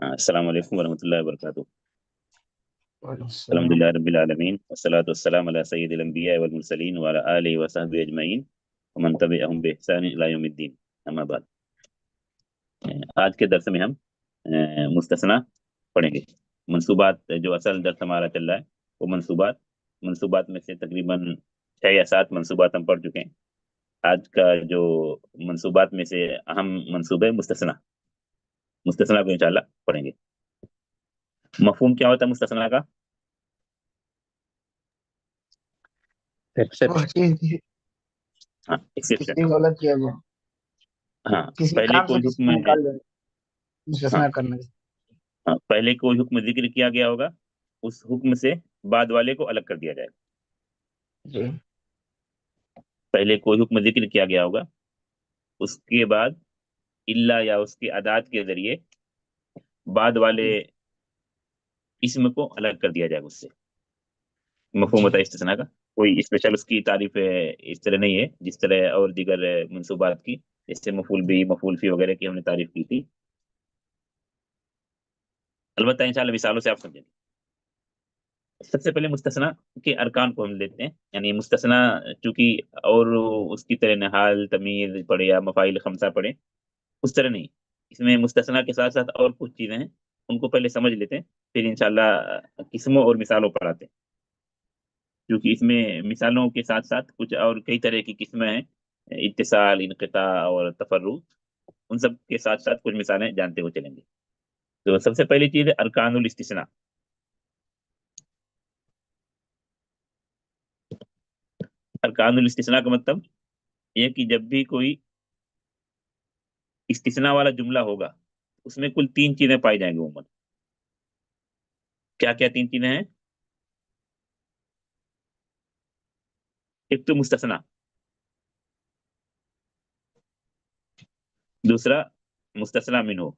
السلام علیکم ورحمۃ اللہ وبرکاتہ۔ وعلیکم الحمد السلام۔ للہ رب العالمین والصلاۃ والسلام علی سید الانبیاء والمرسلین وعلی آلہ وصحبہ اجمعین ومن تبعہم بإحسان الی یوم الدین، اما بعد۔ آج کے درس میں ہم مستثنا پڑھیں گے۔ منصوبات، جو اصل درس ہمارا چل رہا ہے وہ منصوبات میں سے تقریباً 6 یا 7 منصوبات ہم پڑھ چکے ہیں۔ آج کا جو منصوبات میں سے اہم منصوبہ مستثنا کو انشاءاللہ پڑھیں گے۔ مفہوم کیا ہوتا ہے مستثنا کا؟ وہ چیز ہاں، ایکسیپشن۔ کسی غلط کیا جائے، ہاں، کسی پہلے کام سے کوئی کسی حکم کو نکال دینا، ہاں مستثنا کرنا۔ ہاں، پہلے کوئی حکم ذکر کیا گیا ہوگا، اس حکم سے بعد والے کو الگ کر دیا جائے گا۔ جی، پہلے کوئی حکم ذکر کیا گیا ہوگا، اس کے بعد الا یا اس کی ادات کے ذریعے بعد والے اسم کو الگ کر دیا جائے گا اس سے۔ مفہوم ہوتا ہے استثناء کا۔ کوئی اسپیشل اس کی تعریف اس طرح نہیں ہے جس طرح اور دیگر منصوبات کی، جیسے مفعول بھی، مفعول فی وغیرہ کی ہم نے تعریف کی تھی۔ البتہ انشاءاللہ مثالوں سے آپ سمجھیں گے۔ سب سے پہلے مستثنا کے ارکان کو ہم لیتے ہیں، یعنی مستثنا چونکہ اور اس کی طرح نحال، تمیز پڑھے یا مفاعیل خمسہ پڑھے، اس طرح نہیں، اس میں مستثنا کے ساتھ ساتھ اور کچھ چیزیں ہیں، ان کو پہلے سمجھ لیتے ہیں، پھر انشاءاللہ قسموں اور مثالوں پر آتے ہیں، کیونکہ اس میں مثالوں کے ساتھ ساتھ کچھ اور کئی طرح کی قسمیں ہیں، اتصال، انقطاع اور تفرع، ان سب کے ساتھ ساتھ کچھ مثالیں جانتے ہوئے چلیں گے۔ تو سب سے پہلی چیز ہے ارکان الاستثناء۔ ارکان الاستثناء کا مطلب یہ کہ جب بھی کوئی استثناء والا جملہ ہوگا اس میں کل 3 چیزیں پائی جائیں گی عموماً۔ کیا کیا 3 چیزیں ہیں؟ ایک تو مستثنیٰ، دوسرا مستثنیٰ منہ،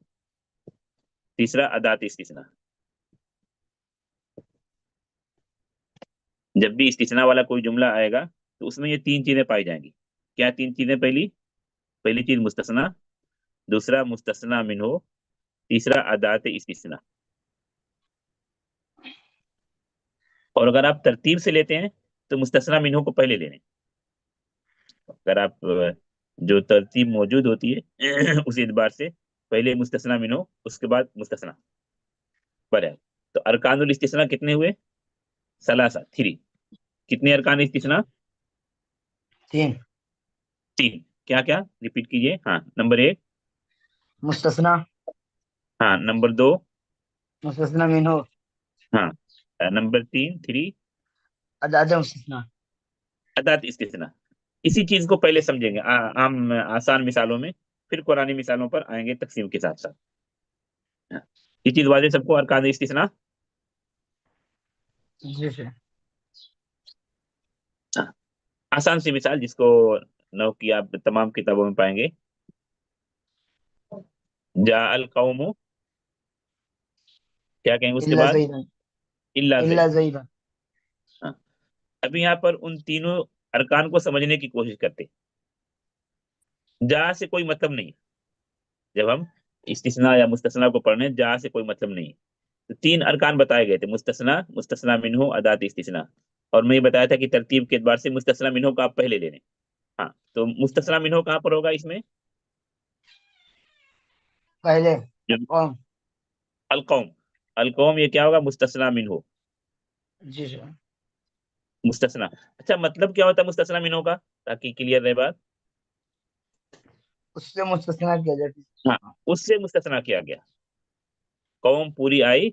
تیسرا ادات استثناء۔ جب بھی استثناء والا کوئی جملہ آئے گا تو اس میں یہ 3 چیزیں پائی جائیں گی۔ کیا 3 چیزیں؟ پہلی چیز مستثنیٰ، دوسرا مستثنیٰ منہ، تیسرا ادات استثناء۔ اور اگر آپ ترتیب سے لیتے ہیں تو مستثنیٰ منہ کو پہلے لینے، اگر آپ جو ترتیب موجود ہوتی ہے اس اعتبار سے پہلے مستثنیٰ منہ، اس کے بعد مستثنیٰ پر ہے۔ تو ارکان الاستثناء کتنے ہوئے؟ 3۔ کتنے ارکان استثناء؟ 3۔ کیا کیا؟ ریپیٹ کیجئے۔ ہاں، نمبر 1 مستثنا، ہاں، نمبر 2 مستثنا منہ، ہاں، نمبر 3 ادات مستثنا۔ ادات استثناء۔ اسی چیز کو پہلے سمجھیں گے عام آسان مثالوں میں، پھر قرآنی مثالوں پر آئیں گے تقسیم کے ساتھ ساتھ۔ یہ چیز واضح سب کو؟ ارکان استثناء جی سر۔ آسان سی مثال جس کو نو کی آپ تمام کتابوں میں پائیں گے، جاء القوم، کیا کہیں گے اس کے الا بعد؟ زیدن، الا الا زید۔ زیدن۔ ہاں، ابھی یہاں پر ان تینوں ارکان کو سمجھنے کی کوشش کرتے ہیں۔ جا سے کوئی مطلب نہیں، جب ہم استثناء یا مستثنیٰ کو پڑھنے، جا سے کوئی مطلب نہیں۔ تو 3 ارکان بتائے گئے تھے، مستثنیٰ، مستثنیٰ منہ، ادات استثناء، اور میں یہ بتایا تھا کہ ترتیب کے اعتبار سے مستثنیٰ منہ کا آپ پہلے لے لیں۔ ہاں، تو مستثنیٰ منہ کہاں پر ہوگا اس میں؟ پہلے جو القوم یہ کیا ہوگا؟ مستثنیٰ منہ، جی سر۔ مستثنیٰ۔ اچھا، مطلب کیا ہوتا ہے مستثنیٰ منہ کا، تاکہ کلیئر رہے بات؟ اس سے مستثنا کیا جاتا ہاں، اس سے مستثنیٰ کیا گیا۔ قوم پوری آئی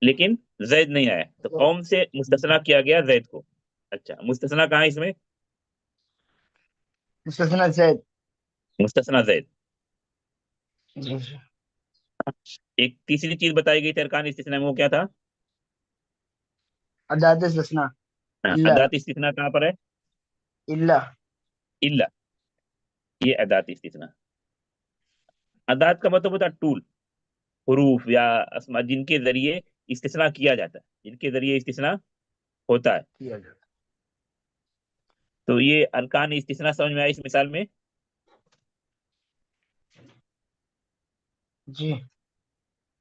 لیکن زید نہیں آیا، تو قوم سے مستثنیٰ کیا گیا زید کو۔ اچھا، مستثنیٰ کہاں ہے اس میں؟ مستثنا زید۔ مستثنیٰ زید۔ جی سر۔ ایک تیسری چیز بتائی گئی تھی ارکان استثناء میں، وہ کیا تھا؟ ادات استثنا، ہاں، الا، ادات استثناء کہاں پر ہے؟ الا۔ الا، یہ ادات استثناء۔ ادات کا مطلب ہوتا ہے ٹول، حروف یا اسماء جن کے ذریعے استثناء کیا جاتا ہے، جن کے ذریعے استثناء ہوتا ہے۔ کیا جاتا۔ تو یہ ارکان استثناء سمجھ میں آئی اس مثال میں؟ جی۔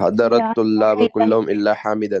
حضر الطلاب كلهم إلا حامدا.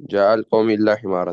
جاء القوم إلا حمارا.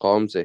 قوم سے.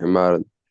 حمارا.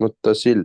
متصل.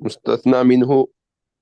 مستثنى منه.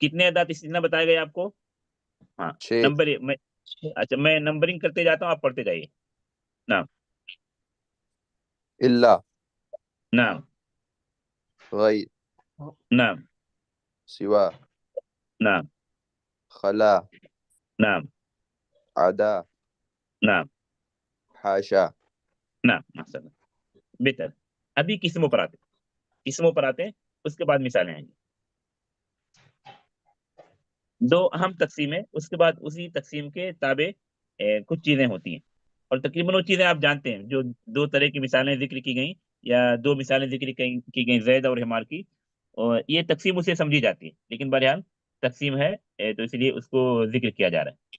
کتنے ادات استثناء بتائے گئے آپ کو؟ ہاں 6 نمبر میں اچھا میں نمبرنگ کرتے جاتا ہوں، آپ پڑھتے جائیے. نعم إلا نعم غير نعم سوى نعم خلا نعم عدا نعم حاشا. نعم مثلا بہتر. ابھی قسموں پر آتے ہیں، اس کے بعد مثالیں آئیں گی. دو اہم تقسیمیں، اس کے بعد اسی تقسیم کے تابع کچھ چیزیں ہوتی ہیں، اور تقریباً وہ چیزیں آپ جانتے ہیں جو دو طرح کی مثالیں ذکر کی گئیں، یا دو مثالیں ذکر کی گئیں زید اور حمار کی، اور یہ تقسیم اسے سمجھی جاتی ہے، لیکن بہرحال تقسیم ہے تو اس لیے اس کو ذکر کیا جا رہا ہے.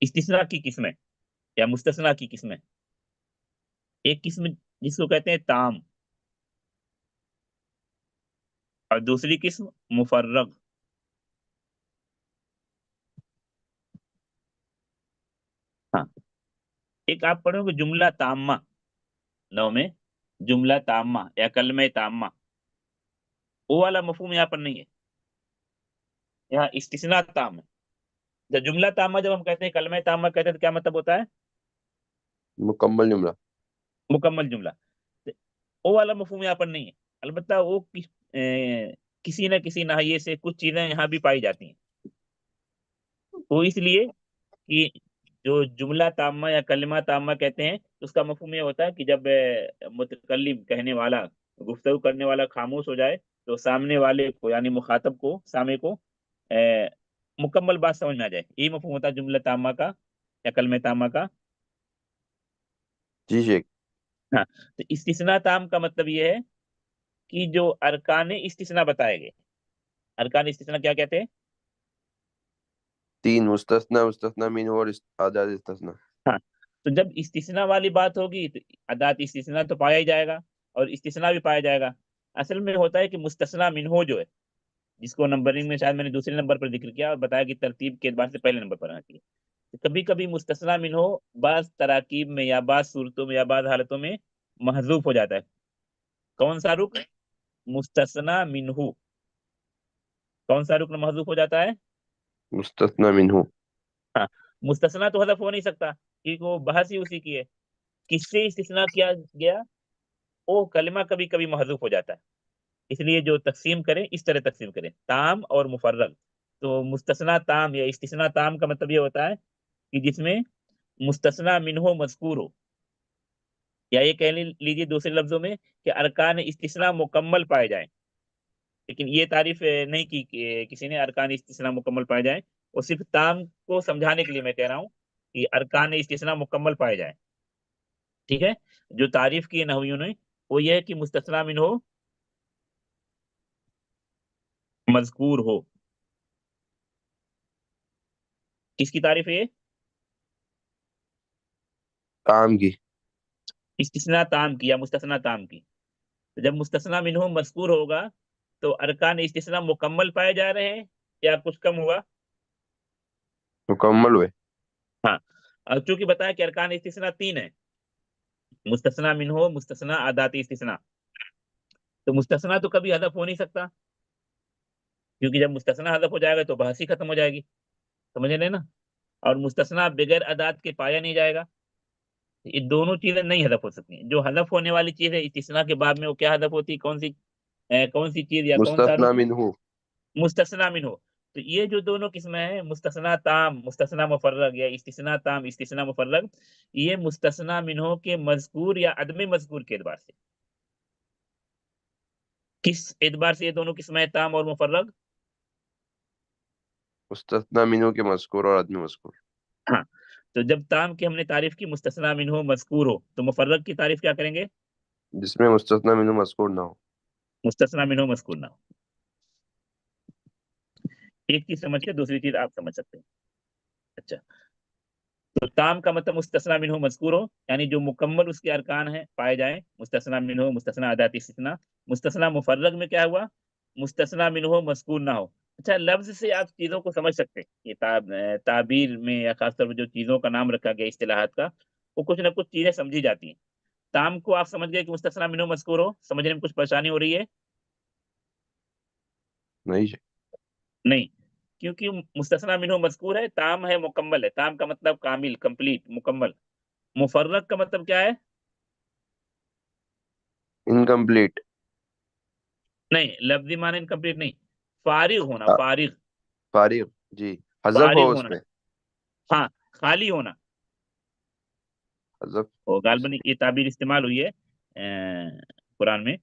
استثناء کی قسمیں یا مستثنیٰ کی قسمیں، ایک قسم جس کو کہتے ہیں تام، اور دوسری قسم مفرغ. ہاں ایک آپ پڑھو گے جملہ تامہ، نو میں جملہ تامہ یا کلمہ تامہ، وہ والا مفہوم یہاں پر نہیں ہے، یہاں استثناء تام ہے. جب جملہ تامہ جب ہم کہتے ہیں، کلمہ تامہ کہتے ہیں، تو کیا مطلب ہوتا ہے؟ مکمل جملہ. مکمل جملہ. وہ والا مفہوم یہاں پر نہیں ہے. البتہ وہ کسی نہ کسی ناحیے سے کچھ چیزیں یہاں بھی پائی جاتی ہیں. وہ اس لیے کہ جو جملہ تامہ یا کلمہ تامہ کہتے ہیں، اس کا مفہوم یہ ہوتا ہے کہ جب متکلم کہنے والا، گفتگو کرنے والا خاموش ہو جائے، تو سامنے والے کو یعنی مخاطب کو، سامع کو مکمل بات سمجھ میں آ جائے. یہی مفہوم ہوتا ہے جملہ تامہ کا یا کلمہ تامہ کا. جی شیخ. ہاں تو استثناء تام کا مطلب یہ ہے کہ جو ارکان استثناء بتائے گئے، ارکان استثناء کیا کہتے ہیں؟ 3 مستثنى مستثنى منه اور اعداد استثناء. ہاں تو جب استثناء والی بات ہوگی تو ادات استثناء تو پایا ہی جائے گا، اور استثناء بھی پایا جائے گا. اصل میں ہوتا ہے کہ مستثنیٰ منہ جو ہے، جس کو نمبرنگ میں شاید میں نے دوسرے نمبر پر ذکر کیا اور بتایا کہ ترتیب کے اعتبار سے پہلے نمبر پر آتی ہے. کبھی کبھی مستثنیٰ منہ بعض تراکیب میں یا بعض صورتوں میں یا بعض حالتوں میں محذوف ہو جاتا ہے. کون سا رکن؟ مستثنیٰ منہ. کون سا رکن محذوف ہو جاتا ہے؟ مستثنى منه. ہاں مستثنیٰ تو حذف ہو نہیں سکتا، کیونکہ وہ بحث ہی اسی کی ہے. کس سے استثناء کیا گیا؟ وہ کلمہ کبھی کبھی محذوف ہو جاتا ہے. اس لیے جو تقسیم کریں اس طرح تقسیم کریں، تام اور مفرغ. تو مستثنیٰ تام یا استثناء تام کا مطلب یہ ہوتا ہے کہ جس میں مستثنیٰ منہ مذکور ہو، یا یہ کہہ لیجیے دوسرے لفظوں میں کہ ارکان استثناء مکمل پائے جائیں. لیکن یہ تعریف نہیں کی کہ کسی نے ارکان استثناء مکمل پائے جائیں، وہ صرف تام کو سمجھانے کے لیے میں کہہ رہا ہوں کہ ارکان استثناء مکمل پائے جائیں. ٹھیک ہے. جو تعریف کی نحویوں نے وہ یہ ہے کہ مستثنیٰ منہ مذکور ہو. کس کی تعریف ہے یہ؟ کام کی. استثناء تام کی یا مستثنیٰ تام کی. تو جب مستثنیٰ منہ مذکور ہوگا تو ارکان استثناء مکمل پائے جا رہے ہیں یا کچھ کم ہوا؟ مکمل ہوئے. ہاں اور چونکہ بتایا کہ ارکان استثناء 3 ہیں، مستثنیٰ منہ، مستثنیٰ ادات استثناء. تو مستثنیٰ تو کبھی حذف ہو نہیں سکتا، کیونکہ جب مستثنیٰ حذف ہو جائے گا تو بحث ہی ختم ہو جائے گی. سمجھ رہے نا؟ اور مستثنیٰ بغیر ادات کے پایا نہیں جائے گا. یہ دونوں چیزیں نہیں حذف ہو سکتی. جو حذف ہونے والی چیز ہے استثناء کے بعد میں، وہ کیا حذف ہوتی ہے؟ کون سی چیز یا کون سا مستثنى رکن؟ منه. مستثنیٰ منہ. تو یہ جو دونوں قسمیں ہیں، مستثنیٰ تام، مستثنیٰ مفرغ، یا استثناء تام، استثناء مفرغ، یہ مستثنیٰ منہ کے مذکور یا عدم مذکور کے اعتبار سے. کس اعتبار سے یہ دونوں قسمیں تام اور مفرغ؟ مستثنى منه کے مذکور اور عدم مذکور. ہاں تو جب تام کی ہم نے تعریف کی مستثنیٰ منہ مذکور ہو، تو مفرغ کی تعریف کیا کریں گے؟ جس میں مستثنى منه مذکور نہ ہو. مستثنیٰ منہ مذکور نہ ہو. ایک چیز سمجھ کے دوسری چیز آپ سمجھ سکتے ہیں. اچھا تو تام کا مطلب مستثنیٰ منہ مذکور ہو، یعنی جو مکمل اس کے ارکان ہیں پائے جائیں، مستثنیٰ منہ، مستثنیٰ ادات استثناء. مستثنیٰ مفرغ میں کیا ہوا؟ مستثنیٰ منہ مذکور نہ ہو. اچھا لفظ سے آپ چیزوں کو سمجھ سکتے ہیں. یہ تعبیر میں یا خاص طور پر جو چیزوں کا نام رکھا گیا اصطلاحات کا، وہ کچھ نہ کچھ چیزیں سمجھی جاتی ہیں. تام کو آپ سمجھ گئے کہ مستثنیٰ منہ مذکور ہو، سمجھنے میں کچھ پریشانی ہو رہی ہے؟ نہیں شیخ. نہیں، کیونکہ مستثنا منہ مذکور ہے، تام ہے، مکمل ہے، تام کا مطلب کامل، کمپلیٹ، مکمل۔ مفرق کا مطلب کیا ہے؟ انکمپلیٹ۔ نہیں، لفظی معنی انکمپلیٹ نہیں، فارغ ہونا، فارغ، فارغ، جی، حذف ہو فارغ اس ہونا، میں، ہاں، خالی ہونا۔ حذف اور اس غالباً میں۔ یہ تعبیر استعمال ہوئی ہے قرآن میں۔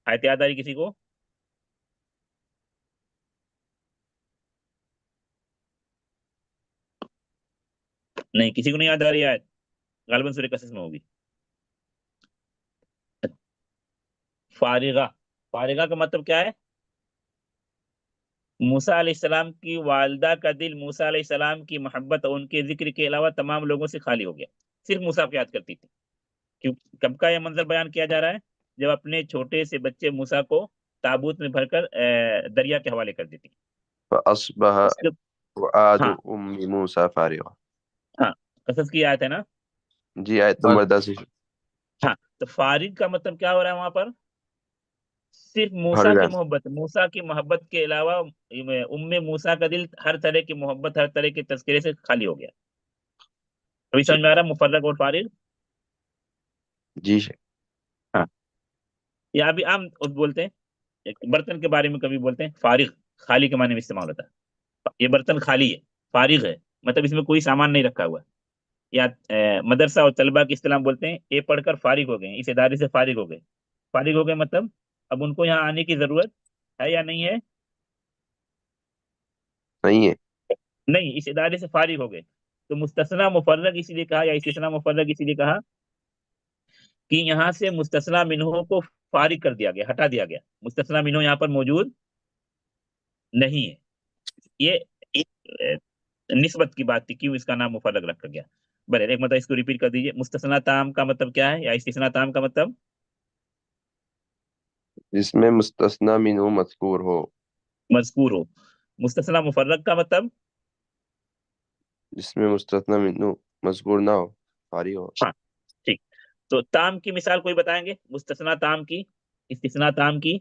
آیت یاد آ رہی کسی کو؟ نہیں، کسی کو نہیں یاد آ رہی آیت؟ غالباً سورہ قصص میں ہوگی۔ فارغہ، فارغہ کا مطلب کیا ہے؟ موسیٰ علیہ السلام کی والدہ کا دل موسیٰ علیہ السلام کی محبت اور ان کے ذکر کے علاوہ تمام لوگوں سے خالی ہو گیا، صرف موسیٰ کو یاد کرتی تھی۔ کیوں؟ کب کا یہ منظر بیان کیا جا رہا ہے؟ جب اپنے چھوٹے سے بچے موسیٰ کو تابوت میں بھر کر دریا کے حوالے کر دیتی۔ فَأَصْبَحَ اس کے فُؤَادُ ہاں أُمِّ مُوسَىٰ فَارِغًا۔ ہاں، قصص کی آیت ہے نا؟ جی، آیت نمبر 10۔ ہاں، تو فارغ کا مطلب کیا ہو رہا ہے وہاں پر؟ صرف بھر موسیٰ گیا۔ کی محبت، موسیٰ کی محبت کے علاوہ موسیٰ کا دل ہر طرح کی محبت، ہر طرح کے تذکرے سے خالی ہو گیا۔ ابھی جی سمجھ میں آ رہا ہے مفرق اور فارغ؟ جی ہاں، یا ابھی عام بولتے ہیں، ایک برتن کے بارے میں کبھی بولتے ہیں فارغ، خالی کے معنی میں استعمال ہوتا ہے، یہ برتن خالی ہے، فارغ ہے، مطلب اس میں کوئی سامان نہیں رکھا ہوا ہے۔ یا مدرسہ اور طلبہ کی اصطلاح بولتے ہیں یہ پڑھ کر فارغ ہو گئے، اس ادارے سے فارغ ہو گئے۔ فارغ ہو گئے مطلب اب ان کو یہاں آنے کی ضرورت ہے یا نہیں ہے؟ نہیں ہے۔ نہیں، اس ادارے سے فارغ ہو گئے۔ تو مستثنی مفرق اسی لیے کہا، یا استثناء مفرق اسی لیے کہا کہ یہاں سے مستثنی منہ کو فارغ کر دیا گیا، ہٹا دیا گیا، مستثنی منہ یہاں پر موجود نہیں ہے۔ یہ نسبت کی بات تھی، کیوں اس کا نام مفرق رکھا گیا۔ بھلے ایک مطلب اس کو ریپیٹ کر دیجئے، مستثنی تام کا مطلب کیا ہے، یا استثناء تام کا مطلب؟ جس میں مستثنی منہ مذکور ہو۔ مذکور ہو۔ مستثنی مفرق کا مطلب؟ جس میں مستثنی منہ مذکور نہ ہو، فارغ ہو۔ ہاں، ٹھیک۔ تو تام کی مثال کوئی بتائیں گے، مستثنی تام کی، استثناء تام کی؟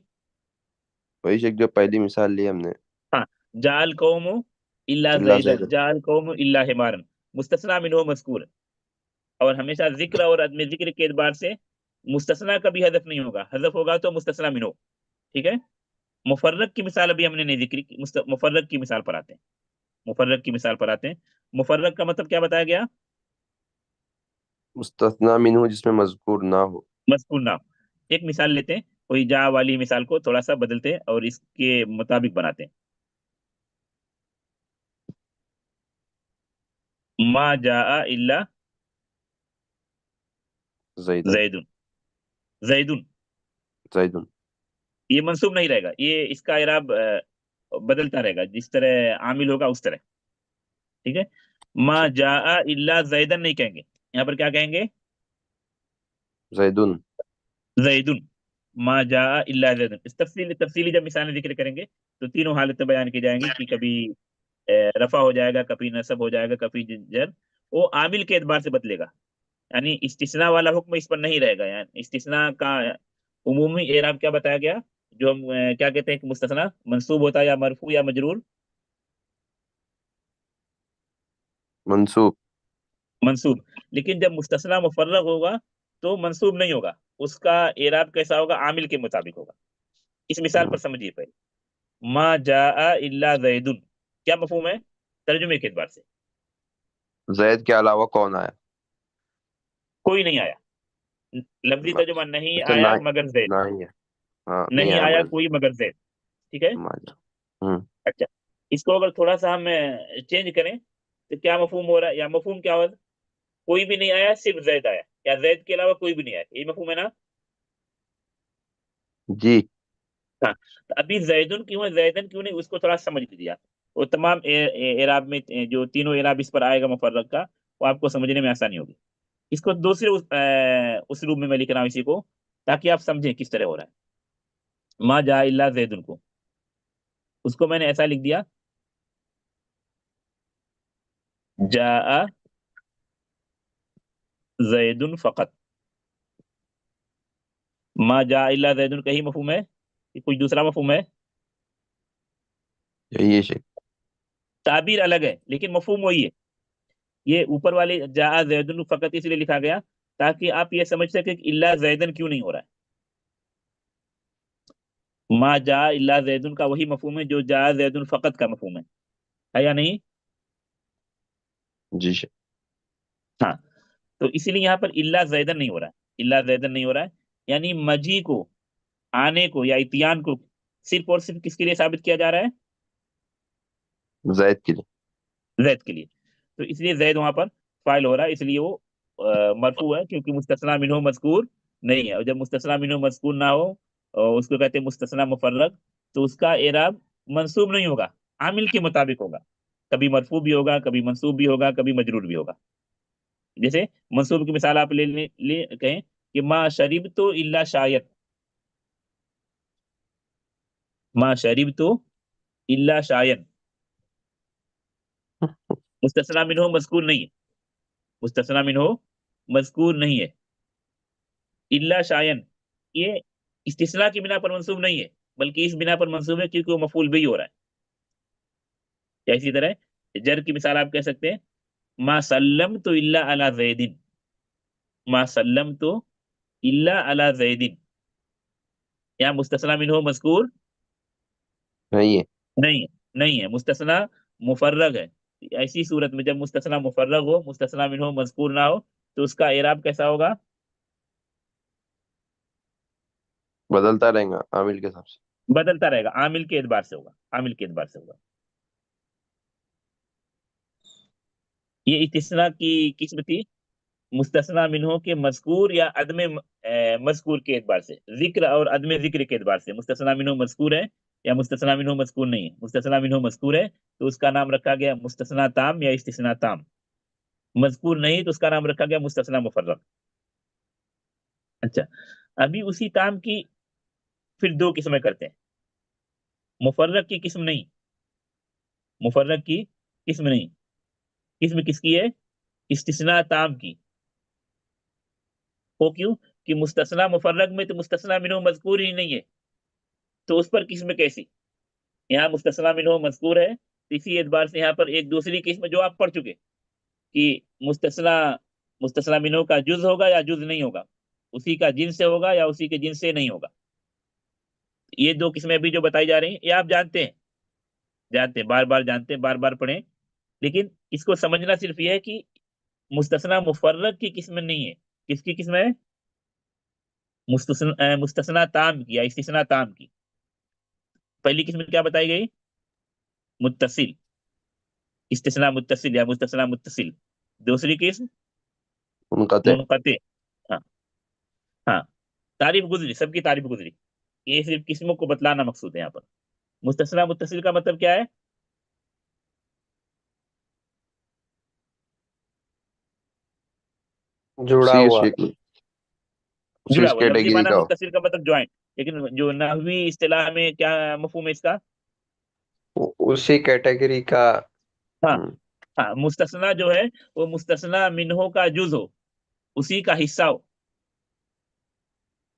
وہی شک جو پہلی مثال لی ہم نے، ہاں، جعل قوم الا اللہ زیدن، زید۔ جعل قوم الا حمارن، مستثنی منہ مذکور ہے۔ اور ہمیشہ ذکر اور عدم ذکر کے اعتبار سے مستثنی کا بھی حذف نہیں ہوگا، حذف ہوگا تو مستثنی منہ، ٹھیک ہے۔ مفرق کی مثال ابھی ہم نے نہیں ذکر کی، مفرق کی مثال پر آتے ہیں، مفرق کی مثال پر آتے ہیں۔ مفرق کا مطلب کیا بتایا گیا؟ مستثنی منہ جس میں مذکور نہ ہو۔ مذکور نام۔ ایک مثال لیتے ہیں، کوئی جا والی مثال کو تھوڑا سا بدلتے ہیں اور اس کے مطابق بناتے ہیں۔ ما جاء الا زیدن، زیدن، زیدن، زیدن۔ یہ منصوب نہیں رہے گا، یہ اس کا اعراب بدلتا رہے گا، جس طرح عامل ہوگا اس طرح، ٹھیک ہے۔ ما جاء الا زیدن نہیں کہیں گے، یہاں پر کیا کہیں گے؟ زیدن۔ زیدن، ما جاء الا زیدن۔ اس تفصیلی جب مثالیں ذکر کریں گے تو تینوں حالتیں بیان کی جائیں گی، کہ کبھی رفع ہو جائے گا، کبھی نصب ہو جائے گا، کبھی جر، وہ عامل کے اعتبار سے بدلے گا، یعنی استثناء والا حکم اس پر نہیں رہے گا۔ یعنی استثناء کا عمومی اعراب کیا بتایا گیا، جو ہم کیا کہتے ہیں کہ مستثنیٰ منصوب ہوتا ہے یا مرفوع یا مجرور؟ منصوب۔ منصوب۔ لیکن جب مستثنیٰ مفرغ ہوگا تو منصوب نہیں ہوگا، اس کا اعراب کیسا ہوگا؟ عامل کے مطابق ہوگا۔ اس مثال پر سمجھیے پہلے، ما جاء الا زیدن، کیا مفہوم ہے ترجمے کے اعتبار سے؟ زید کے علاوہ کون آیا؟ کوئی نہیں آیا، لفظی ترجمہ نہیں اچھا، آیا مگر زید، نہ ہی ہے، ہاں، نہیں نہیں آیا آیا مگر کوئی مگر زید، ٹھیک ہے۔ ماجا۔ ہوں۔ اچھا، اس کو اگر تھوڑا سا ہم چینج کریں تو کیا مفہوم ہو رہا ہے، یا مفہوم کیا ہوگا؟ کوئی بھی نہیں آیا، صرف زید آیا، یا زید کے علاوہ کوئی بھی نہیں آیا، یہ مفہوم ہے نا؟ جی۔ ہاں، تو ابھی زیدن کیوں ہے، زیدن کیوں نہیں، اس کو تھوڑا سمجھ لیجیے آپ۔ وہ تمام اعراب میں جو تینوں اعراب اس پر آئے گا مفرق کا، وہ آپ کو سمجھنے میں آسانی ہوگی۔ اس کو دوسرے اسلوب میں لکھ رہا ہوں اسی کو، تاکہ آپ سمجھیں کس طرح ہو رہا ہے۔ ما جاء الا زیدن کو، اس کو میں نے ایسا لکھ دیا، جاء زیدن فقط، ما جاء الا زیدن کا ہی مفہوم ہے کہ کچھ دوسرا مفہوم ہے؟ یہی ہے شیخ. تعبیر الگ ہے لیکن مفہوم وہی ہے. یہ اوپر والے جاء زیدن فقط اس لیے لکھا گیا تاکہ آپ یہ سمجھ سکیں کہ الا زیدن کیوں نہیں ہو رہا ہے. ما جاء الا زیدن کا وہی مفہوم ہے جو جاء زیدن فقط کا مفہوم ہے یا نہیں؟ جی شیخ. ہاں، تو اسی لیے یہاں پر الا زیدن نہیں ہو رہا ہے، الا زیدن نہیں ہو رہا ہے. یعنی مجی کو، آنے کو یا اتیان کو صرف اور صرف کس کے لیے ثابت کیا جا رہا ہے؟ زید کے لیے. زید کے لیے. تو اس لیے زید وہاں پر فاعل ہو رہا ہے، اس لیے وہ مرفوع ہے کیونکہ مستثنی منہ مذکور نہیں ہے. اور جب مستثنی منہ مذکور نہ ہو اور اس کو کہتے ہیں مستثنی مفرغ، تو اس کا اعراب منصوب نہیں ہوگا، عامل کے مطابق ہوگا. کبھی مرفوع بھی ہوگا، کبھی منصوب بھی ہوگا، کبھی مجرور بھی ہوگا. جیسے منصوب کی مثال آپ لے کہیں کہ ما شربت الا شاید، ما شربت الا شاید، مستثنی منہ مذکور نہیں ہے، مستثنی منہ مذکور نہیں ہے. الا شاید یہ استثناء کی بنا پر منصوب نہیں ہے بلکہ اس بنا پر منصوب ہے کیونکہ وہ مفعول بھی ہو رہا ہے. یا اسی طرح جر کی مثال آپ کہہ سکتے ہیں ما سلمت الا علی زید، ما سلمت الا علی زید. یہاں مستثنی منہ مذکور نہیں ہے. نہیں ہے، نہیں ہے، مستثنی مفرغ ہے. ایسی صورت میں جب مستثنی مفرغ ہو، مستثنی منہ مذکور نہ ہو، تو اس کا اعراب کیسا ہوگا؟ بدلتا رہے گا عامل کے حساب سے. بدلتا رہے گا، عامل کے اعتبار سے ہوگا، عامل کے اعتبار سے ہوگا. یہ استثناء کی قسم تھی مستثنی منہ کے مذکور یا عدم مذکور کے اعتبار سے، ذکر اور عدم ذکر کے اعتبار سے. مستثنی منہ مذکور ہے یا مستثنی منہ مذکور نہیں ہے. مستثنی منہ مذکور ہے تو اس کا نام رکھا گیا مستثنی تام یا استثناء تام. مذکور نہیں تو اس کا نام رکھا گیا مستثنی مفرغ. اچھا، ابھی اسی تام کی پھر دو قسمیں کرتے ہیں. مفرغ کی قسم نہیں، مفرغ کی قسم نہیں. قسم کس کی ہے؟ استثناء تام کی. وہ کیوں کہ مستثنی مفرغ میں تو مستثنی منہ مذکور ہی نہیں ہے، تو اس پر قسم کیسی؟ یہاں مستثنی منہ مذکور ہے تو اسی اعتبار سے یہاں پر ایک دوسری قسم جو آپ پڑھ چکے کہ مستثنی منہ کا جز ہوگا یا جز نہیں ہوگا، اسی کا جنس سے ہوگا یا اسی کے جنس سے نہیں ہوگا. یہ دو قسمیں ابھی جو بتائی جا رہی ہیں یہ آپ جانتے ہیں، بار بار جانتے ہیں، بار بار پڑھیں. لیکن اس کو سمجھنا صرف یہ ہے کہ مستثنی مفرغ کی قسم نہیں ہے. کس کی قسم ہے؟ مستثنی تام کی یا استثناء تام کی. پہلی قسم کیا بتائی گئی؟ متصل، استثناء متصل یا مستثنی متصل. دوسری قسم منقطع. منقطع. ہاں ہاں، تعریف گزری، سب کی تعریف گزری. یہ صرف قسموں کو بتلانا مقصود ہے یہاں پر. مستثنی متصل کا مطلب کیا ہے؟ جڑا اسی ہوا. اسی جڑا ہوا. لفظی کیٹیگری معنی کا ہو. متصل کا مطلب جوائنٹ، لیکن جو نحوی اصطلاح میں کیا مفہوم ہے اس کا؟ اسی کیٹیگری کا. ہاں ہاں، مستثنی جو ہے وہ مستثنی منہ کا جز ہو، اسی کا حصہ ہو.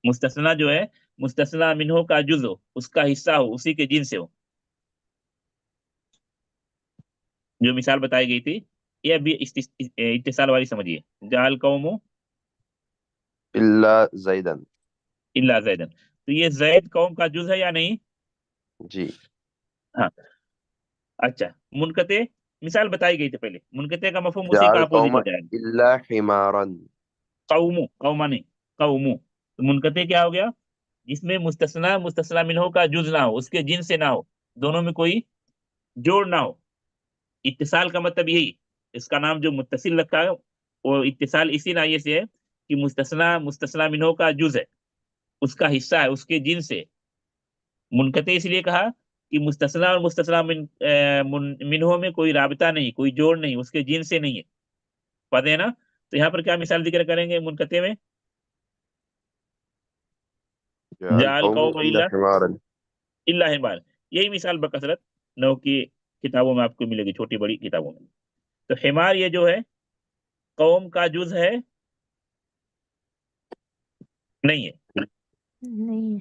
مستثنی جو ہے مستثنی منہ کا جز ہو، اس کا حصہ ہو، اسی کے جنس سے ہو. جو مثال بتائی گئی تھی یہ ابھی اتصال والی سمجھیے. جعل قوم الا زیدن. الا زیدن، تو یہ زید قوم کا جز ہے یا نہیں؟ جی. ہاں. اچھا، منقطع مثال بتائی گئی تھی پہلے، منقطع کا مفہوم اسی کا جعل اپوزٹ قوم ہو جائے گا. الا حمارا. قوم نہیں، قوم. تو منقطع کیا ہو گیا؟ جس میں مستثنی منہ کا جز نہ ہو، اس کے جنس سے نہ ہو، دونوں میں کوئی جوڑ نہ ہو. اتصال کا مطلب یہی، اس کا نام جو متصل رکھا ہے وہ اتصال اسی ناحیے سے ہے کہ مستثنی منہ کا جز ہے، اس کا حصہ ہے، اس کے جنس سے. منقطع اس لیے کہا کہ مستثنی اور مستثنی منہ میں کوئی رابطہ نہیں، کوئی جوڑ نہیں، اس کے جنس سے نہیں ہے. پتہ ہے نا؟ تو یہاں پر کیا مثال ذکر کریں گے منقطع میں؟ جعل جعل قوم قوم الا حمارا. اللہ بار. یہی مثال بکثرت نو کی کتابوں میں آپ کو ملے گی، چھوٹی بڑی کتابوں میں. تو حمار یہ جو ہے قوم کا جز ہے نہیں ہے. نہیں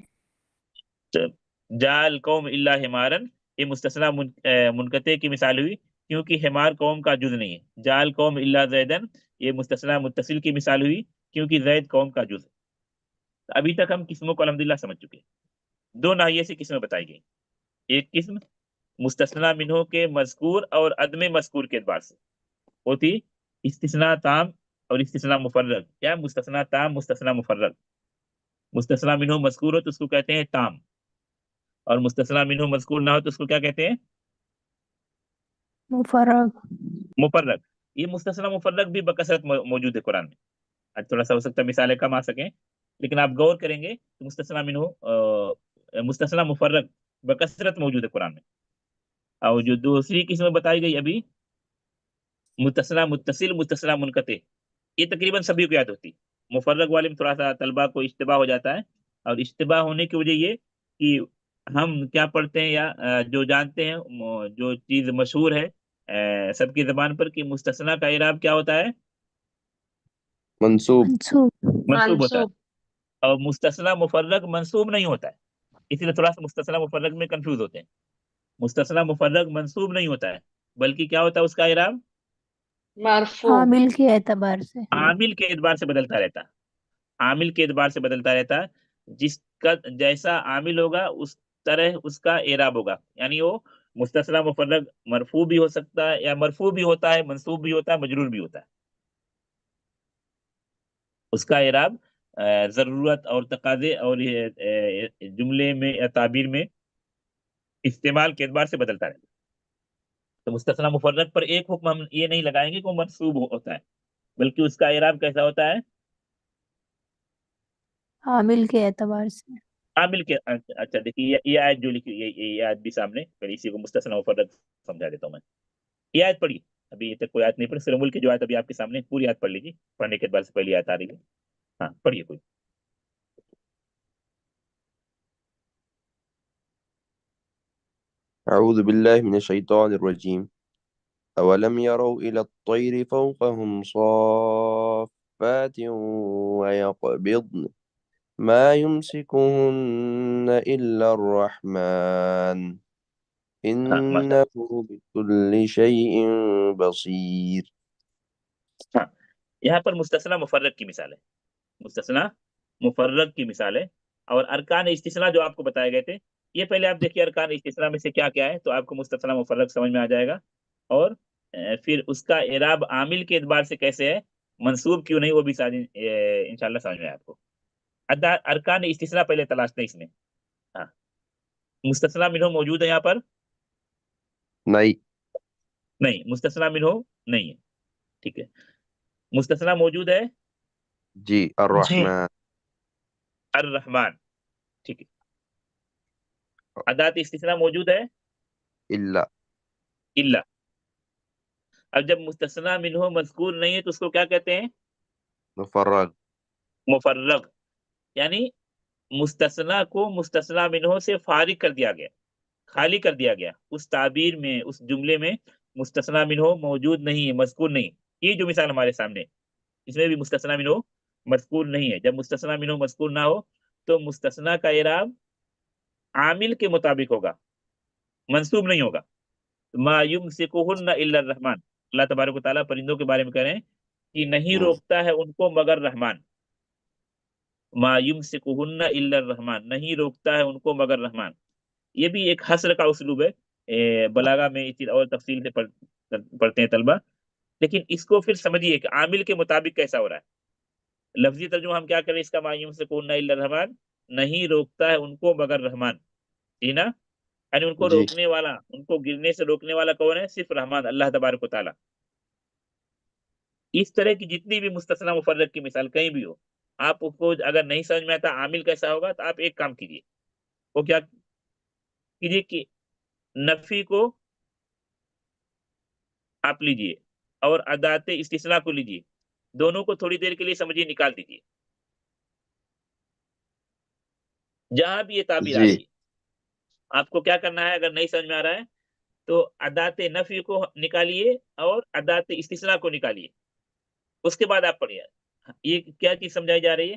ہے. جال قوم اللہ حمارن، یہ مستثنا منقطع کی مثال ہوئی کیونکہ حمار قوم کا جز نہیں ہے. جال قوم اللہ زیدن، یہ مستثنا متصل کی مثال ہوئی کیونکہ زید قوم کا جز ہے. ابھی تک ہم قسموں کو الحمدللہ سمجھ چکے ہیں. دو ناحیے سے قسمیں بتائی گئی. ایک قسم مستثنا منہو کے مذکور اور عدم مذکور کے اعتبار سے ہوتی استثناء تام اور استثناء مفرغ. کیا مستثنا تام، مستثنا مفرغ. مستثنا منہو مذکور ہو تو اس کو کہتے ہیں تام، اور مستثنا منہو مذکور نہ ہو تو اس کو کیا کہتے ہیں؟ مفرغ. مفرغ. یہ مستثنا مفرغ بھی بکثرت موجود ہے قرآن میں. آج تھوڑا سا ہو سکتا ہے مثالیں کم آ سکیں، لیکن آپ غور کریں گے تو مستثنا منہو مستثنا مفرغ بکثرت موجود ہے قرآن میں. اور جو دوسری قسم بتائی گئی ابھی متصلہ متصل، متصلہ منقطع، یہ تقریباً سبھی کو یاد ہوتی. مفرغ والے میں تھوڑا سا طلبہ کو اشتباہ ہو جاتا ہے، اور اشتباہ ہونے کی وجہ یہ کہ ہم کیا پڑھتے ہیں یا جو جانتے ہیں جو چیز مشہور ہے سب کی زبان پر کہ مستثنا کا اعراب کیا ہوتا ہے؟ منصوب. منصوب. منصوب ہوتا ہے. اور مستثنا مفرغ منصوب نہیں ہوتا ہے، اسی لیے تھوڑا سا مستثنا مفرغ میں کنفیوز ہوتے ہیں. مستثنا مفرغ منصوب نہیں ہوتا ہے، بلکہ کیا ہوتا ہے اس کا اعراب؟ مرفوع. عامل کے اعتبار سے. عامل کے اعتبار سے بدلتا رہتا. عامل کے اعتبار سے بدلتا رہتا. جس کا جیسا عامل ہوگا اس طرح اس کا اعراب ہوگا. یعنی وہ مستثنا مفرغ مرفوع بھی ہو سکتا ہے، یا مرفوع بھی ہوتا ہے، منصوب بھی ہوتا ہے، مجرور بھی ہوتا ہے. اس کا اعراب ضرورت اور تقاضے اور جملے میں یا تعبیر میں استعمال کے اعتبار سے بدلتا رہتا. تو مستثنا مفرغ پر ایک حکم ہم یہ نہیں لگائیں گے کہ وہ منصوب ہوتا ہے، بلکہ اس کا اعراب کیسا ہوتا ہے؟ عامل کے اعتبار سے. عامل کے. اچھا دیکھیے یہ آیت جو لکھی، یہ آیت بھی سامنے، پہلے اسی کو مستثنا مفرغ سمجھا دیتا ہوں میں. یہ آیت پڑھی، ابھی یہ تک کوئی آیت نہیں پڑھی. سورہ ملک کی جو آیت ابھی آپ کے سامنے پوری آیت پڑھ لیجیے، پڑھنے کے بعد سے پہلی آیت آ رہی ہے. ہاں پڑھیے کوئی. أعوذ بالله من الشيطان الرجيم. أولم يروا إلى الطير فوقهم صافات ويقبضن ما يمسكهن إلا الرحمن ہاں ماشاء إنه بكل شيء بصير. ہاں یہاں پر مستثنا مفرغ کی مثال ہے. مستثنا مفرغ کی مثال ہے. اور ارکان استثناء جو آپ کو بتائے گئے تھے، یہ پہلے آپ دیکھیے ارکان استثناء میں سے کیا کیا ہے، تو آپ کو مستثنا مفرغ سمجھ میں آ جائے گا. اور پھر اس کا اعراب عامل کے اعتبار سے کیسے ہے، منصوب کیوں نہیں، وہ بھی انشاءاللہ سمجھ میں آئے آپ کو. ارکان استثناء پہلے تلاشتے ہیں اس میں. ہاں مستثنا منہو موجود ہے یہاں پر؟ نہیں. نہیں مستثنا منہو نہیں ہے. ٹھیک ہے. مستثنا موجود ہے جی الرحمن. الرحمن. ٹھیک ہے. ادات استثناء موجود ہے إلا. الا. اب جب مستثنا منہو مذکور نہیں ہے تو اس کو کیا کہتے ہیں؟ مفرغ. مفرغ. یعنی مستثنا کو مستثنا منہو سے فارغ کر دیا گیا، خالی کر دیا گیا. اس تعبیر میں، اس جملے میں مستثنا منہو موجود نہیں ہے، مذکور نہیں. یہ جو مثال ہمارے سامنے، اس میں بھی مستثنا منہو مذکور نہیں ہے. جب مستثنا منہو مذکور نہ ہو تو مستثنا کا اعراب عامل کے مطابق ہوگا، منصوب نہیں ہوگا. ما یمسکہن الا الرحمن. اللہ تبارک و تعالیٰ پرندوں کے بارے میں کہہ رہے ہیں کہ نہیں روکتا ہے ان کو مگر رحمان. ما یمسکہن الا الرحمن، نہیں روکتا ہے ان کو مگر رحمان. یہ بھی ایک حصر کا اسلوب ہے. بلاغہ میں اس چیز اور تفصیل سے پڑھتے ہیں طلبہ. لیکن اس کو پھر سمجھیے کہ عامل کے مطابق کیسا ہو رہا ہے. لفظی ترجمہ ہم کیا کریں اس کا؟ ما یمسکہن الا الرحمن، نہیں روکتا ہے ان کو مگر رحمان. ٹھیک نا؟ یعنی ان کو جی. روکنے والا، ان کو گرنے سے روکنے والا کون ہے؟ صرف رحمان، اللہ تبارک و تعالیٰ. اس طرح کی جتنی بھی مستثنا مفرغ کی مثال کہیں بھی ہو، آپ کو اگر نہیں سمجھ میں آتا عامل کیسا ہوگا تو آپ ایک کام کیجیے. وہ کیا کیجیے کہ نفی کو آپ لیجیے اور ادات استثناء کو لیجیے، دونوں کو تھوڑی دیر کے لیے سمجھیے، نکال دیجیے. جہاں بھی یہ تعبیر آ جی. رہی ہے آپ کو کیا کرنا ہے؟ اگر نہیں سمجھ میں آ رہا ہے تو ادات نفی کو نکالیے اور ادات استثناء کو نکالیے، اس کے بعد آپ پڑھیے. یہ کیا چیز سمجھائی جا رہی ہے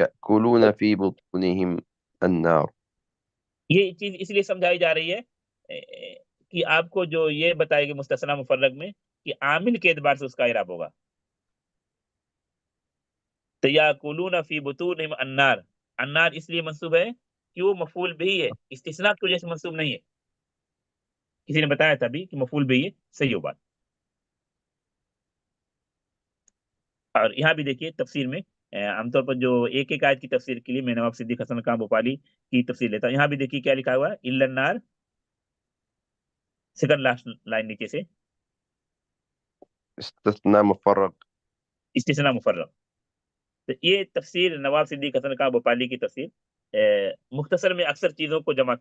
يأكلون في بطونهم النار. یہ چیز اس لیے سمجھائی جا رہی ہے کہ آپ کو جو یہ بتائے گی مستثنی مفرغ میں کہ عامل کے اعتبار سے اس کا اعراب ہوگا. تو یاکلون فی بطونہم النار، النار اس لیے منصوب ہے کہ وہ مفعول بھی ہے، استثناء کی وجہ سے منصوب نہیں ہے. کسی نے بتایا تھا ابھی کہ مفعول بھی ہے، صحیح ہو بات. اور یہاں بھی دیکھیے تفسیر میں عام طور پر جو ایک ایک آیت کی تفسیر کے لیے میں نواب صدیق حسن خان بھوپالی کی تفسیر لیتا ہوں. یہاں بھی دیکھیے کیا لکھا ہوا ہے، الا النار، سیکنڈ لاسٹ لائن نیچے سے استثناء مفرغ. استثناء مفرغ. تو یہ تفسیر نواب صدیق حسن خان بھوپالی کی تفسیر مختصر میں اکثر چیزوں کو جمع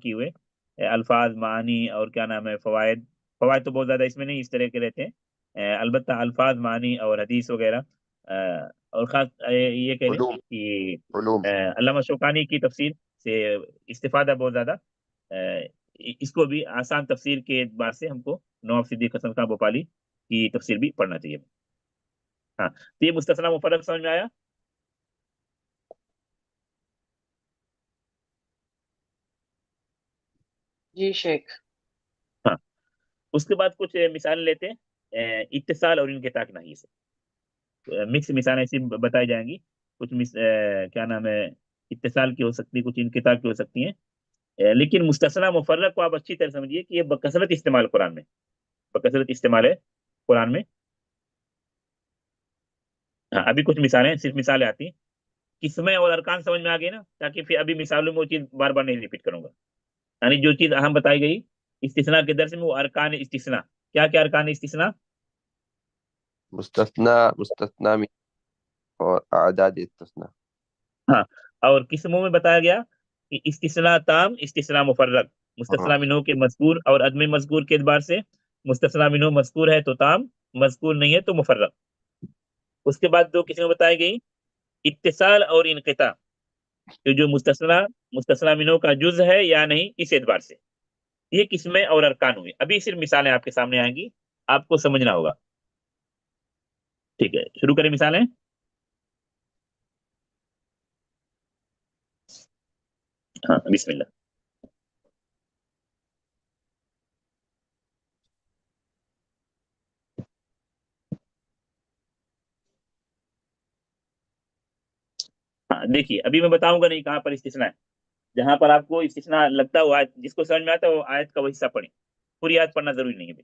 کیے ہوئے الفاظ، معانی اور کیا نام ہے فوائد تو بہت زیادہ اس میں نہیں اس طرح کے رہتے ہیں، البتہ الفاظ، معانی اور حدیث وغیرہ، اور خاص یہ کہہ لیں علوم کہ علامہ شوکانی کی تفسیر سے استفادہ بہت زیادہ. اس کو بھی آسان تفسیر کے اعتبار سے ہم کو نواب صدیق حسن خان بھوپالی کی تفسیر بھی پڑھنا چاہیے. ہاں، تو یہ مستثنی مفرغ سمجھ میں آیا؟ جی شیخ. ہاں، اس کے بعد کچھ مثال لیتے ہیں اتصال اور انقطاع کی ناحیے سے. مکس مثالیں ایسی بتائی جائیں گی، کچھ کیا نام ہے اتصال کی ہو سکتی، کچھ انقطاع کی ہو سکتی ہیں. لیکن مستثنی مفرغ کو آپ اچھی طرح سمجھیے کہ یہ بکثرت استعمال ہے قرآن میں. ہاں، ابھی کچھ مثالیں، صرف مثالیں آتی ہیں، قسمیں اور ارکان سمجھ میں آ گئی نا، تاکہ پھر ابھی مثالوں میں وہ چیز بار بار نہیں ریپیٹ کروں گا. یعنی جو چیز اہم بتائی گئی استثناء کے درس میں وہ ارکان استثناء. کیا کیا ارکان استثناء؟ مستثنى من اور اعداد استثناء. ہاں، اور قسموں میں بتایا گیا کہ استثناء تام، استثناء مفرغ. مستثنی منہو کے مذکور اور عدم مذکور کے اعتبار سے مستثنی منہو مذکور ہے تو تام، مذکور نہیں ہے تو مفرغ. اس کے بعد دو قسمیں بتائی گئی، اتصال اور انقطاع، کہ جو مستثنی منہو کا جز ہے یا نہیں اس اعتبار سے. یہ قسمیں اور ارکان ہوئے. ابھی صرف مثالیں آپ کے سامنے آئیں گی، آپ کو سمجھنا ہوگا. ٹھیک ہے، شروع کریں مثالیں. ہاں، بسم اللہ. ہاں دیکھیے، ابھی میں بتاؤں گا نہیں کہاں پر استثناء ہے. جہاں پر آپ کو استثناء لگتا ہو آیت جس کو سمجھ میں آتا ہے وہ آیت کا وہ حصہ پڑھیں. پوری آیت پڑھنا ضروری نہیں ہے.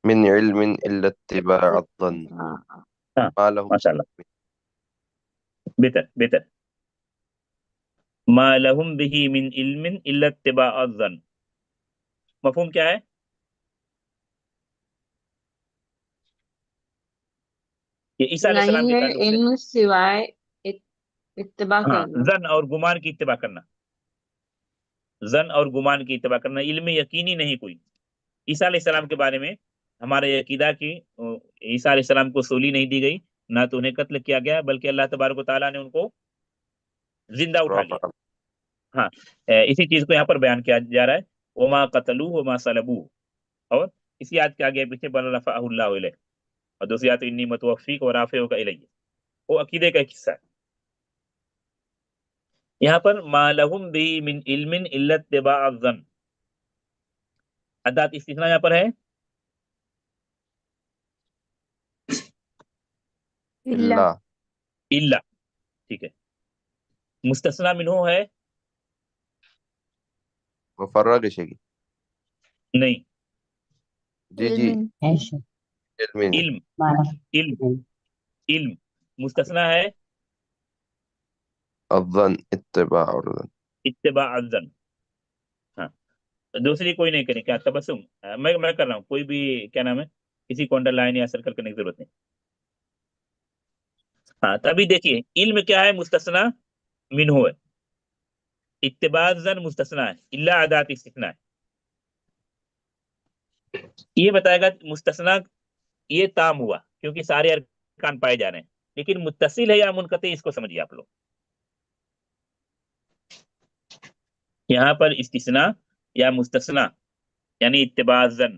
من علم إلا اتباع الظن ہاں، ما لهم ماشاء اللہ، بہتر. ما لهم به من علم الا اتباع الظن. مفہوم کیا ہے؟ یہ عیسیٰ علیہ السلام نہیں کے ہے تعلق سے. علم سوائے اتباع ہاں، کرنا. ظن اور گمان کی اتباع کرنا. ظن اور گمان کی اتباع کرنا، علم یقینی نہیں کوئی. عیسیٰ علیہ السلام کے بارے میں ہمارے عقیدہ کی عیسیٰ علیہ السلام کو سولی نہیں دی گئی، نہ تو انہیں قتل کیا گیا، بلکہ اللہ تبارک و تعالیٰ نے ان کو زندہ اٹھا لیا. رافع. ہاں، اسی چیز کو یہاں پر بیان کیا جا رہا ہے، وما قتلوه وما صلبوه. اور اسی آیت کے آگے پیچھے بل رفعہ اللہ علیہ، اور دوسری آیت انی متوفیک و رافعک الیہ، وہ عقیدے کا ایک حصہ ہے. یہاں پر ما لہم بہ من علم الا اتباع الظن، ادات استثناء یہاں پر ہے إلا الا. ٹھیک ہے، مستثنی منہو ہے مفرغ شيء. نہیں، جی علم علم. علم مستثنی ہے الظن اتباع الظن. اتباع الظن. ہاں، دوسری کوئی نہیں کرے. کیا تبسم؟ میں کر رہا ہوں، کوئی بھی کیا نام ہے کسی کو انڈر لائن یا سرکل کرنے کی ضرورت نہیں. ہاں، تبھی دیکھیے علم کیا ہے، مستثنی منہو ہے. اتباع الظن مستثنی ہے، الا ادات استثناء ہے. یہ بتائے گا مستثنی یہ تام ہوا کیونکہ سارے ارکان پائے جا رہے ہیں، لیکن متصل ہے یا منقطع اس کو سمجھیے آپ لوگ. یہاں پر استثناء یا مستثنی یعنی اتباع الظن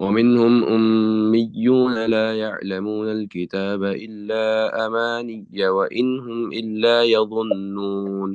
ومنهم أميون لا يعلمون الكتاب إلا أماني وإن هم إلا يظنون।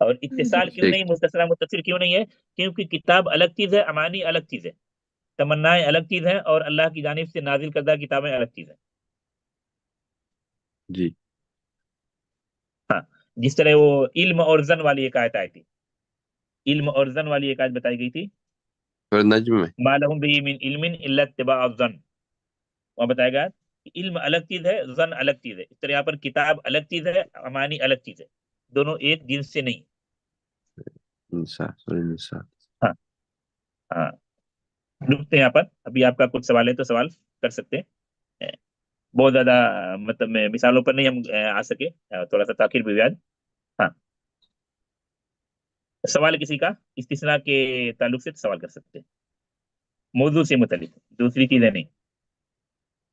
اور اتصال کیوں نہیں, مستثنا متصل کیوں نہیں ہے؟ کیونکہ کتاب الگ چیز ہے, امانی الگ چیز ہے, تمنائیں الگ چیز ہیں, اور اللہ کی جانب سے نازل کردہ کتابیں الگ چیز ہیں. جی ہاں, جس طرح وہ علم اور زن والی ایک آیت آئی تھی, علم اور زن والی ایک آیت بتائی گئی تھی, اور نجم میں ما لهم به من علم الا اتباع الظن. وہاں بتایا گیا کہ علم الگ چیز ہے, زن الگ چیز ہے. اس طرح یہاں پر کتاب الگ چیز ہے, امانی الگ چیز ہے, دونوں ایک جنس سے نہیں. نساء سورہ نساء. ہاں ہاں, رکتے ہیں یہاں پر. ابھی آپ کا کچھ سوال ہے تو سوال کر سکتے ہیں. بہت زیادہ مطلب میں مثالوں پر نہیں ہم آ سکے, تھوڑا سا تاخیر بھی ہوا. ہاں, سوال کسی کا استثناء کے تعلق سے سوال کر سکتے ہیں, موضوع سے متعلق, دوسری چیزیں نہیں.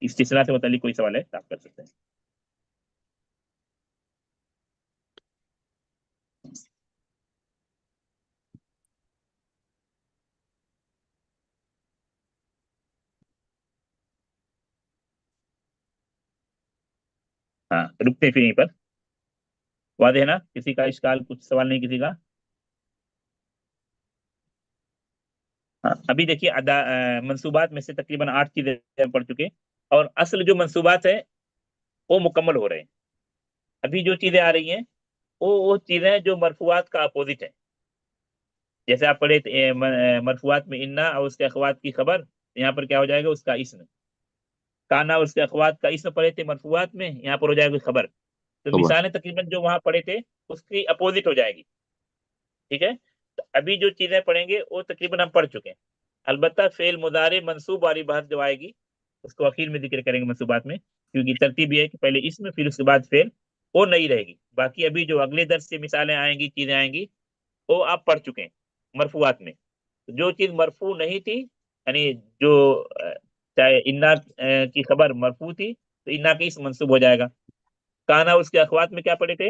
استثناء سے متعلق کوئی سوال ہے تو آپ کر سکتے ہیں. ہاں, رکتے ہیں پھر یہیں پر. واضح ہے نا؟ کسی کا اشکال, کچھ سوال نہیں کسی کا؟ ہاں, ابھی دیکھیے منصوبات میں سے تقریباً 8 چیزیں ہم پڑھ چکے, اور اصل جو منصوبات ہیں وہ مکمل ہو رہے ہیں. ابھی جو چیزیں آ رہی ہیں وہ چیزیں جو مرفوعات کا اپوزٹ ہے. جیسے آپ پڑھے مرفوعات میں انا اور اس کے اخوات کی خبر, یہاں پر کیا ہو جائے گا؟ اس کا اسم. کانا اس کے اخوات کا اسم پڑھے تھے مرفوعات میں, یہاں پر ہو جائے گا خبر. تو خبر. مثالیں تقریباً جو وہاں پڑھے تھے اس کی اپوزٹ ہو جائے گی. ٹھیک ہے, تو ابھی جو چیزیں پڑھیں گے وہ تقریباً ہم پڑھ چکے ہیں. البتہ فعل مضارع منصوب والی بات جو آئے گی اس کو اخیر میں ذکر کریں گے منصوبات میں, کیونکہ ترتیب یہ ہے کہ پہلے اسم پھر اس کے بعد فعل, وہ نہیں رہے گی. باقی ابھی جو اگلے درس سے مثالیں آئیں گی, چیزیں آئیں گی, وہ آپ پڑھ چکے ہیں مرفوعات میں. جو چیز مرفوع نہیں تھی, یعنی جو چاہے انا کی خبر مرفوع تھی تو انا کی اسم منصوب ہو جائے گا. کانا اس کے اخوات میں کیا پڑھے تھے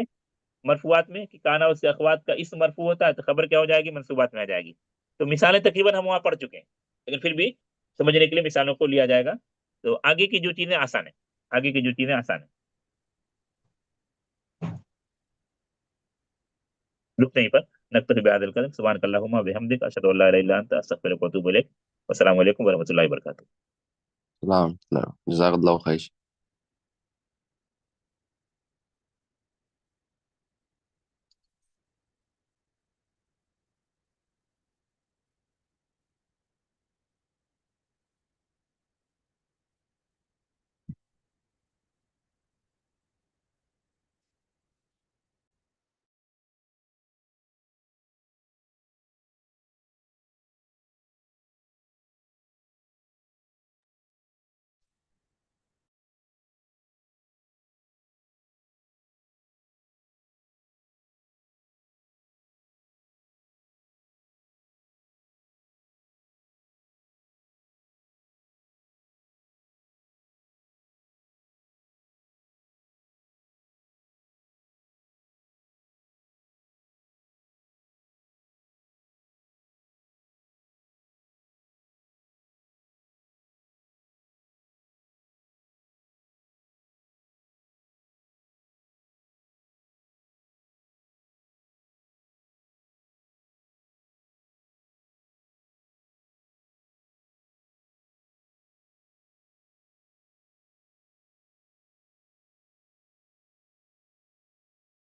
مرفوعات میں, کہ کانا اس کے اخوات کا اسم مرفوع ہوتا ہے تو خبر کیا ہو جائے گی؟ منصوبات میں آ جائے گی. تو مثالیں تقریباً ہم وہاں پڑھ چکے ہیں, لیکن پھر بھی سمجھنے کے لیے مثالوں کو لیا جائے گا. تو آگے کی جو چیزیں آسان ہیں, آگے کی جو چیزیں آسان ہیں. رکتے ہیں پر. نکتفی بہذا القدر. سبحانک اللہم و بحمدک, اشہد ان لا الہ الا انت, استغفرک و اتوب الیک. والسلام علیکم ورحمۃ اللہ وبرکاتہ. سلام. جزاک اللہ خیر.